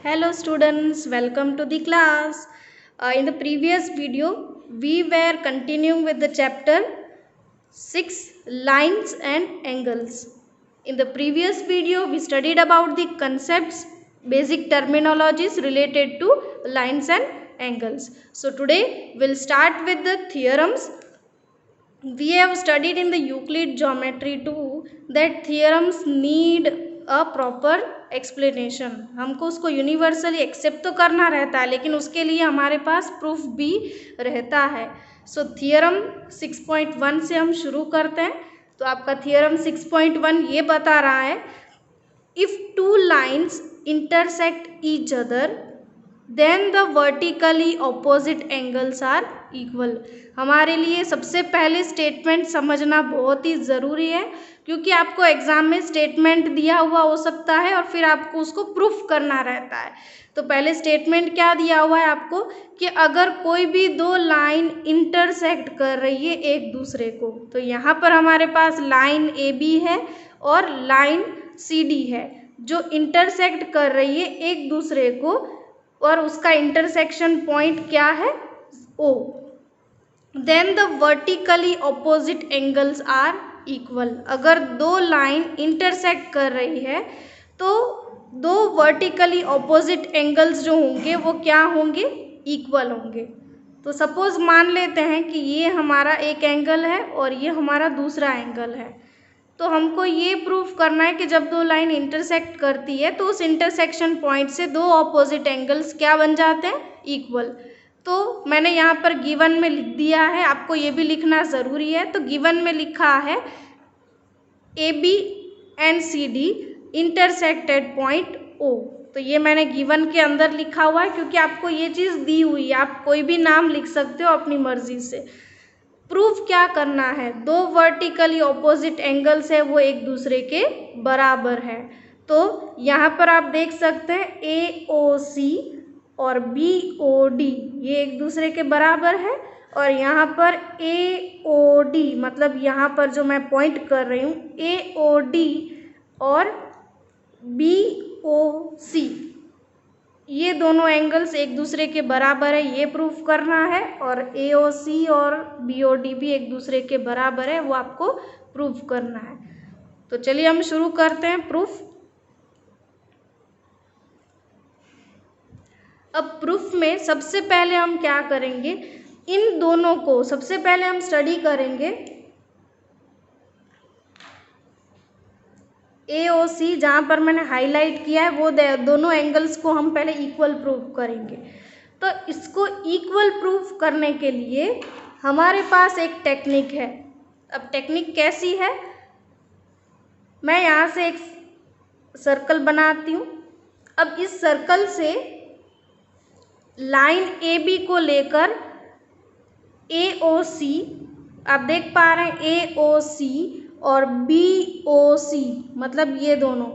Hello students, welcome to the class. In the previous video, we were continuing with the chapter 6 lines and angles. In the previous video, we studied about the concepts, basic terminologies related to lines and angles. So today we'll start with the theorems. We have studied in the Euclid geometry too that theorems need a proper explanation. हमको उसको universally accept तो करना रहता है, लेकिन उसके लिए हमारे पास प्रूफ भी रहता है. सो थियरम 6.1 से हम शुरू करते हैं. तो आपका थियरम 6.1 ये बता रहा है, if two lines intersect each other then the vertically opposite angles are equal. हमारे लिए सबसे पहले स्टेटमेंट समझना बहुत ही ज़रूरी है, क्योंकि आपको एग्जाम में स्टेटमेंट दिया हुआ हो सकता है और फिर आपको उसको प्रूफ करना रहता है. तो पहले स्टेटमेंट क्या दिया हुआ है आपको कि अगर कोई भी दो लाइन इंटरसेक्ट कर रही है एक दूसरे को, तो यहाँ पर हमारे पास लाइन ए बी है और लाइन सी डी है जो इंटरसेक्ट कर रही है एक दूसरे को, और उसका इंटरसेक्शन पॉइंट क्या है, O. Then the vertically opposite angles are equal. अगर दो लाइन इंटरसेक्ट कर रही है तो दो वर्टिकली ऑपोजिट एंगल्स जो होंगे वो क्या होंगे, इक्वल होंगे. तो सपोज मान लेते हैं कि ये हमारा एक एंगल है और ये हमारा दूसरा एंगल है. तो हमको ये प्रूफ करना है कि जब दो लाइन इंटरसेक्ट करती है तो उस इंटरसेक्शन पॉइंट से दो ऑपोजिट एंगल्स क्या बन जाते हैं, इक्वल. तो मैंने यहाँ पर गिवन में लिख दिया है, आपको ये भी लिखना ज़रूरी है. तो गिवन में लिखा है A B and C D intersect at point O. तो ये मैंने गिवन के अंदर लिखा हुआ है, क्योंकि आपको ये चीज़ दी हुई है. आप कोई भी नाम लिख सकते हो अपनी मर्जी से. प्रूफ क्या करना है, दो वर्टिकली ऑपोजिट एंगल्स है वो एक दूसरे के बराबर है. तो यहाँ पर आप देख सकते हैं ए ओ सी और बी ओ डी ये एक दूसरे के बराबर है, और यहाँ पर ए ओ डी मतलब यहाँ पर जो मैं पॉइंट कर रही हूँ ए ओ डी और बी ओ सी ये दोनों एंगल्स एक दूसरे के बराबर है, ये प्रूफ करना है. और ए ओ सी और बी ओ डी भी एक दूसरे के बराबर है, वो आपको प्रूफ करना है. तो चलिए हम शुरू करते हैं प्रूफ. अब प्रूफ में सबसे पहले हम क्या करेंगे, इन दोनों को सबसे पहले हम स्टडी करेंगे. ए ओ सी जहाँ पर मैंने हाईलाइट किया है वो दोनों एंगल्स को हम पहले इक्वल प्रूफ करेंगे. तो इसको इक्वल प्रूफ करने के लिए हमारे पास एक टेक्निक है. अब टेक्निक कैसी है, मैं यहाँ से एक सर्कल बनाती हूँ. अब इस सर्कल से लाइन ए बी को लेकर ए ओ सी, आप देख पा रहे हैं ए ओ सी और बी ओ सी मतलब ये दोनों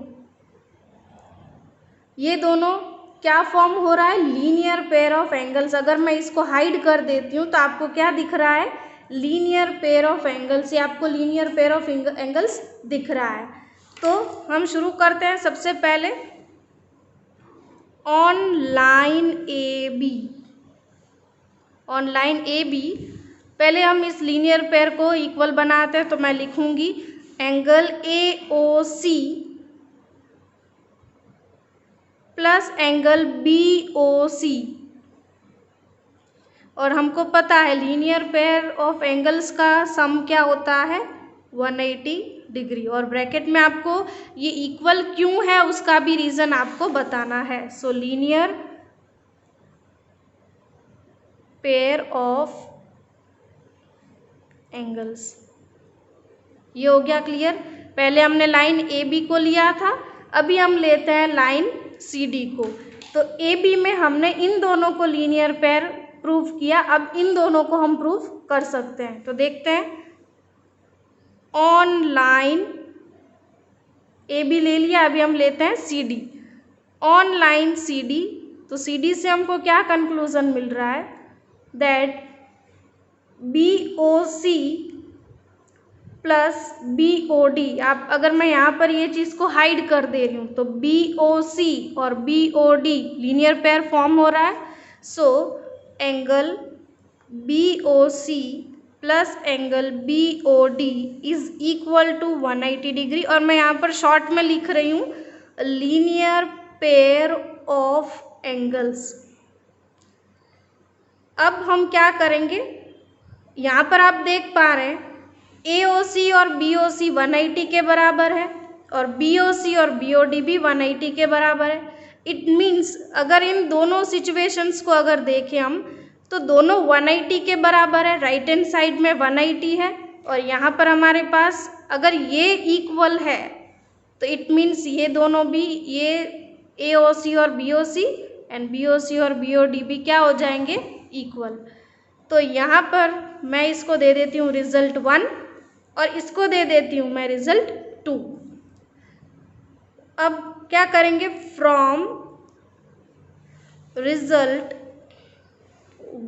क्या फॉर्म हो रहा है, लीनियर पेयर ऑफ एंगल्स. अगर मैं इसको हाइड कर देती हूँ तो आपको क्या दिख रहा है, लीनियर पेयर ऑफ एंगल्स. ये आपको लीनियर पेयर ऑफ एंगल्स दिख रहा है. तो हम शुरू करते हैं. सबसे पहले ऑन लाइन ए बी पहले हम इस लीनियर पेयर को इक्वल बनाते हैं. तो मैं लिखूंगी angle A O C plus angle B O C. और हमको पता है लीनियर पेयर ऑफ एंगल्स का सम क्या होता है, 180 डिग्री. और ब्रैकेट में आपको ये इक्वल क्यों है उसका भी रीज़न आपको बताना है. सो लीनियर पेयर ऑफ एंगल्स, ये हो गया क्लियर. पहले हमने लाइन ए बी को लिया था, अभी हम लेते हैं लाइन सी डी को. तो ए बी में हमने इन दोनों को लीनियर पेयर प्रूफ किया, अब इन दोनों को हम प्रूफ कर सकते हैं. तो देखते हैं. ऑन लाइन ए बी ले लिया, अभी हम लेते हैं C D. On line C D, तो सी डी से हमको क्या कंक्लूजन मिल रहा है, that B O C plus B O D. आप अगर मैं यहाँ पर ये चीज़ को हाइड कर दे रही हूँ तो बी ओ सी और B O D linear pair form हो रहा है। So angle B O C plus angle B O D is equal to 180 degree. और मैं यहाँ पर शॉर्ट में लिख रही हूँ लीनियर पेयर ऑफ एंगल्स। अब हम क्या करेंगे, यहाँ पर आप देख पा रहे हैं AOC और BOC 180 के बराबर है और BOC और BOD भी 180 के बराबर है। इट मीन्स अगर इन दोनों सिचुएशंस को अगर देखें हम तो दोनों 180 के बराबर है। राइट हैंड साइड में 180 है और यहाँ पर हमारे पास अगर ये इक्वल है तो इट मीन्स ये दोनों भी, ये AOC और BOC एंड BOC और BOD भी क्या हो जाएंगे, इक्वल। तो यहाँ पर मैं इसको दे देती हूँ रिजल्ट 1 और इसको दे देती हूँ मैं रिजल्ट 2। अब क्या करेंगे, फ्रॉम रिजल्ट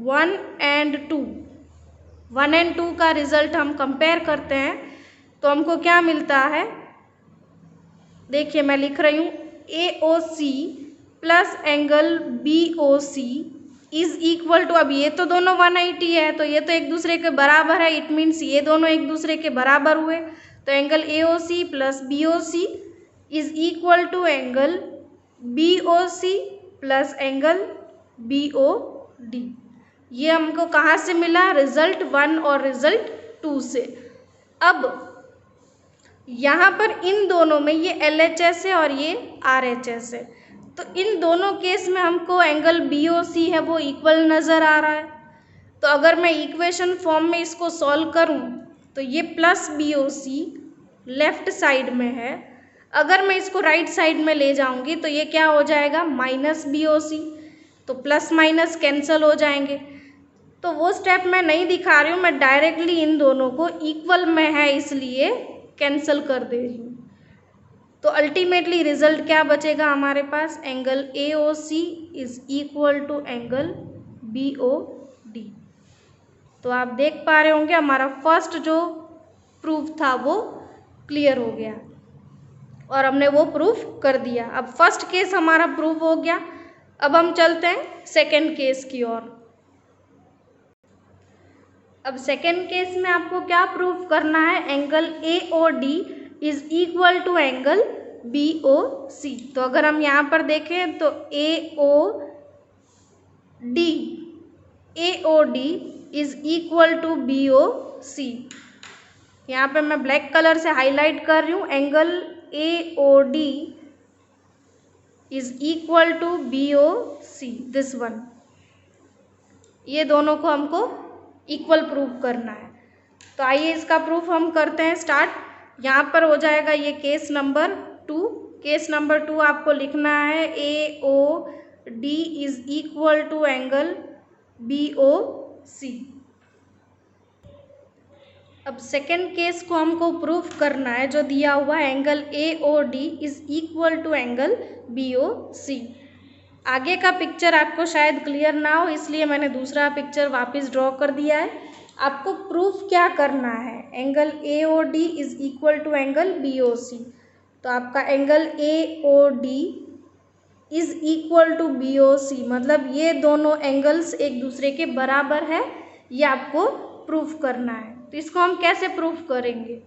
1 एंड 2, 1 एंड 2 का रिजल्ट हम कंपेयर करते हैं तो हमको क्या मिलता है, देखिए मैं लिख रही हूँ AOC plus angle BOC is equal to, अब ये तो दोनों 180 है तो ये तो एक दूसरे के बराबर है। इट मीन्स ये दोनों एक दूसरे के बराबर हुए तो angle AOC plus BOC is equal to angle BOC plus angle BOD। ये हमको कहाँ से मिला, रिजल्ट 1 और रिजल्ट 2 से। अब यहाँ पर इन दोनों में ये LHS है और ये RHS है तो इन दोनों केस में हमको एंगल BOC है वो इक्वल नज़र आ रहा है। तो अगर मैं इक्वेशन फॉर्म में इसको सॉल्व करूं तो ये प्लस BOC लेफ्ट साइड में है, अगर मैं इसको राइट साइड में ले जाऊंगी तो ये क्या हो जाएगा, माइनस BOC। तो प्लस माइनस कैंसिल हो जाएंगे। तो वो स्टेप मैं नहीं दिखा रही हूँ, मैं डायरेक्टली इन दोनों को इक्वल में है इसलिए कैंसिल कर दे रही हूँ। तो अल्टीमेटली रिजल्ट क्या बचेगा हमारे पास, angle AOC is equal to angle BOD। तो आप देख पा रहे होंगे हमारा फर्स्ट जो प्रूफ था वो क्लियर हो गया और हमने वो प्रूफ कर दिया। अब फर्स्ट केस हमारा प्रूफ हो गया। अब हम चलते हैं सेकंड केस की ओर। अब सेकंड केस में आपको क्या प्रूफ करना है, angle AOD is equal to angle BOC। तो अगर हम यहाँ पर देखें तो AOD is equal to BOC। यहाँ पे मैं ब्लैक कलर से हाईलाइट कर रही हूँ, angle AOD is equal to BOC, this one. ये दोनों को हमको इक्वल प्रूफ करना है। तो आइए इसका प्रूफ हम करते हैं स्टार्ट। यहाँ पर हो जाएगा ये केस नंबर 2। केस नंबर 2 आपको लिखना है AOD is equal to angle BOC। अब सेकेंड केस को हमको प्रूफ करना है जो दिया हुआ है, angle AOD is equal to angle BOC। आगे का पिक्चर आपको शायद क्लियर ना हो इसलिए मैंने दूसरा पिक्चर वापस ड्रॉ कर दिया है। आपको प्रूफ क्या करना है, angle AOD is equal to angle BOC। तो आपका angle AOD is equal to BOC मतलब ये दोनों एंगल्स एक दूसरे के बराबर है, ये आपको प्रूफ करना है। तो इसको हम कैसे प्रूफ करेंगे,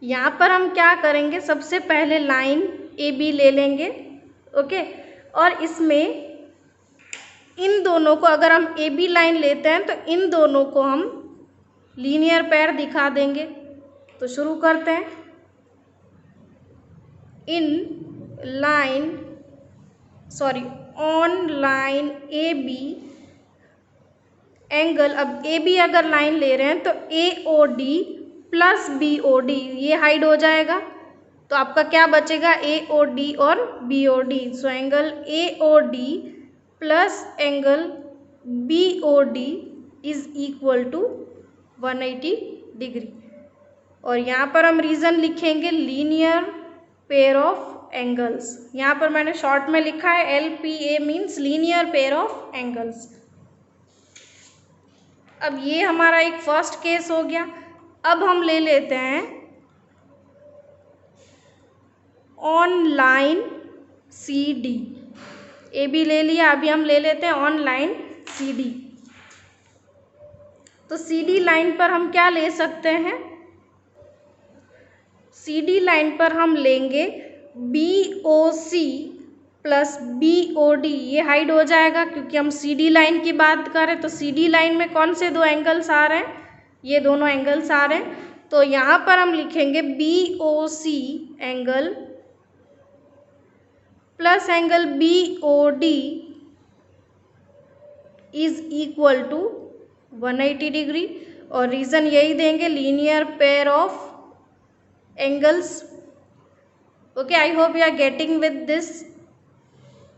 यहाँ पर हम क्या करेंगे, सबसे पहले लाइन AB ले लेंगे, ओके। और इसमें इन दोनों को, अगर हम AB लाइन लेते हैं तो इन दोनों को हम लीनियर पेयर दिखा देंगे। तो शुरू करते हैं। ऑन लाइन AB एंगल, अब AB अगर लाइन ले रहे हैं तो AOD प्लस BOD ये हाइड हो जाएगा तो आपका क्या बचेगा, AOD और BOD। So angle AOD plus angle BOD is equal to 180 degree. और यहाँ पर हम रीज़न लिखेंगे लीनियर पेयर ऑफ एंगल्स। यहाँ पर मैंने शॉर्ट में लिखा है LPA means linear pair of angles. अब ये हमारा एक फर्स्ट केस हो गया। अब हम ले लेते हैं on line C D. A B ले लिया, अभी हम ले लेते हैं ऑन लाइन सी डी। तो सी डी लाइन पर हम क्या ले सकते हैं? सी डी लाइन पर हम लेंगे B O C plus B O D. ये हाइड हो जाएगा क्योंकि हम सी डी लाइन की बात करें। तो सी डी लाइन में कौन से दो एंगल्स आ रहे हैं? ये दोनों एंगल्स आ रहे हैं। तो यहाँ पर हम लिखेंगे B O C angle plus angle B O D is equal to 180 degree. और रीज़न यही देंगे, linear pair of angles. Okay, I hope you are getting with this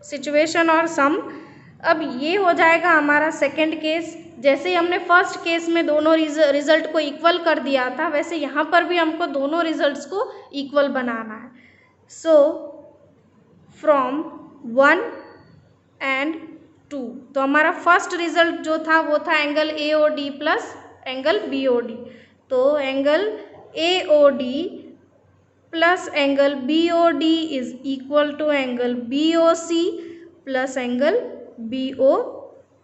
situation और सम। अब ये हो जाएगा हमारा सेकंड केस। जैसे ही हमने फर्स्ट केस में दोनों रिजल्ट को इक्वल कर दिया था, वैसे यहाँ पर भी हमको दोनों रिजल्ट्स को इक्वल बनाना है। सो फ्रॉम 1 एंड 2, तो हमारा फर्स्ट रिजल्ट जो था वो था angle A O D plus angle B O D. तो angle A O D plus angle B O D is equal to angle B O C plus angle B O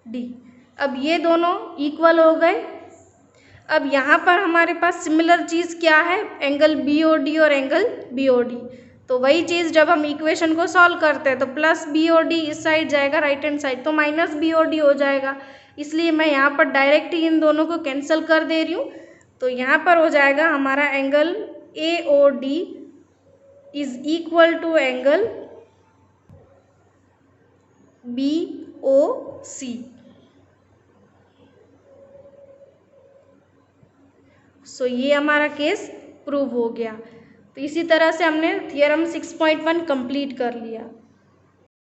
D. अब ये दोनों equal हो गए। अब यहाँ पर हमारे पास सिमिलर चीज़ क्या है? एंगल बी ओ डी और एंगल बी ओ डी। तो वही चीज़ जब हम इक्वेशन को सॉल्व करते हैं तो प्लस बी ओ डी इस साइड जाएगा, राइट हैंड साइड, तो माइनस बी ओ डी हो जाएगा। इसलिए मैं यहाँ पर डायरेक्ट ही इन दोनों को कैंसिल कर दे रही हूँ। तो यहाँ पर हो जाएगा हमारा angle A O D is equal to angle B O C. So ये हमारा केस प्रूव हो गया। तो इसी तरह से हमने थियरम 6.1 कंप्लीट कर लिया।